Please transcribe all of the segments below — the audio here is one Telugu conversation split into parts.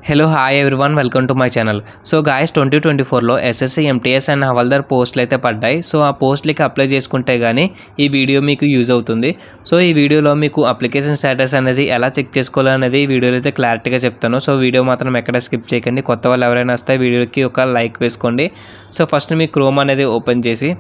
Hello hi everyone welcome to my channel. So guys 2024లో ఎస్ఎస్సి ఎంటీఎస్ అండ్ హవల్దార్ పోస్టులు అయితే పడ్డాయి. సో ఆ పోస్టులకి అప్లై చేసుకుంటే కానీ ఈ వీడియో మీకు యూజ్ అవుతుంది. సో ఈ వీడియోలో మీకు అప్లికేషన్ స్టేటస్ అనేది ఎలా చెక్ చేసుకోవాలనేది ఈ వీడియోలో అయితే క్లారిటీగా చెప్తాను. సో వీడియో మాత్రం ఎక్కడ స్కిప్ చేయకండి. కొత్త వాళ్ళు ఎవరైనా వస్తే వీడియోకి ఒక లైక్ వేసుకోండి. సో ఫస్ట్ మీ క్రోమ్ అనేది ఓపెన్ చేసి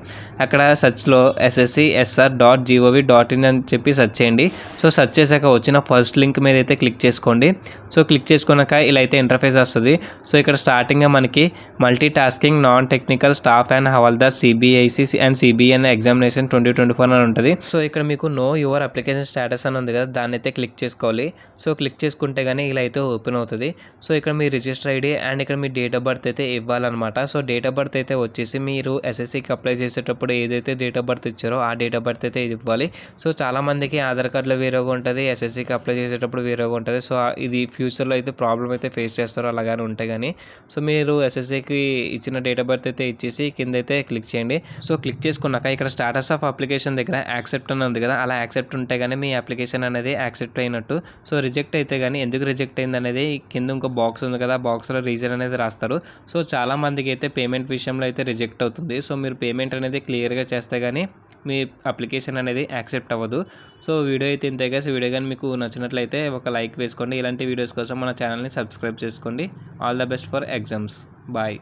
అక్కడ సెర్చ్లో ssc.sr.gov.in అని చెప్పి సెర్చ్ చేయండి. సో సెర్చ్ చేశాక వచ్చిన ఫస్ట్ లింక్ మీద అయితే క్లిక్ చేసుకోండి. సో క్లిక్ చేసుకున్నాక ఇలా అయితే ఇంటర్ఫేస్ వస్తుంది. సో ఇక్కడ స్టార్టింగ్గా మనకి multi tasking non technical staff and havildar CBIC and CBN examination 2024 అని ఉంటుంది. సో ఇక్కడ మీకు నో యువర్ అప్లికేషన్ స్టేటస్ అని ఉంది కదా, దాన్ని అయితే క్లిక్ చేసుకోవాలి. సో క్లిక్ చేసుకుంటే కానీ ఇలా అయితే ఓపెన్ అవుతుంది. సో ఇక్కడ మీ రిజిస్టర్ ఐడి అండ్ ఇక్కడ మీ డేట్ ఆఫ్ బర్త్ అయితే ఇవ్వాలన్నమాట. సో డేట్ ఆఫ్ బర్త్ అయితే వచ్చేసి మీరు ఎస్ఎస్సికి అప్లై చేసేటప్పుడు ఏదైతే డేట్ ఆఫ్ బర్త్ ఇచ్చారో ఆ డేట్ ఆఫ్ బర్త్ అయితే ఇవ్వాలి. సో చాలామందికి ఆధార్ కార్డులో వేరేగా ఉంటుంది, ఎస్ఎస్సికి అప్లై చేసేటప్పుడు వేరేగా ఉంటుంది. సో ఇది ఫ్యూచర్లో అయితే ప్రాబ్లం అయితే ఫేస్ చేస్తారో అలాగానే ఉంటాయి కానీ. సో మీరు ఎస్ఎస్సికి ఇచ్చిన డేట్ ఆఫ్ బర్త్ అయితే ఇచ్చేసి కింద అయితే క్లిక్ చేయండి. సో క్లిక్ చేసుకున్నాక ఇక్కడ స్టాటస్ ఆఫ్ అప్లికేషన్ దగ్గర యాక్సెప్ట్ అని ఉంది కదా, అలా యాక్సెప్ట్ ఉంటే కానీ మీ అప్లికేషన్ అనేది యాక్సెప్ట్ అయినట్టు. సో రిజెక్ట్ అయితే కానీ ఎందుకు రిజెక్ట్ అయింది అనేది కింద ఇంకో బాక్స్ ఉంది కదా, బాక్స్లో రీజన్ అనేది రాస్తారు. సో చాలామందికి అయితే పేమెంట్ విషయంలో అయితే రిజెక్ట్ అవుతుంది. సో మీరు పేమెంట్ అనేది క్లియర్గా చేస్తే కానీ మీ అప్లికేషన్ అనేది యాక్సెప్ట్ అవ్వదు. సో వీడియో అయితే ఇంతే గైస్. వీడియో కానీ మీకు నచ్చినట్లయితే ఒక లైక్ వేసుకోండి. ఇలాంటి వీడియోస్ కోసం మన ఛానల్ని సబ్స్క్రైబ్ చేసుకోండి. All the best for exams. Bye.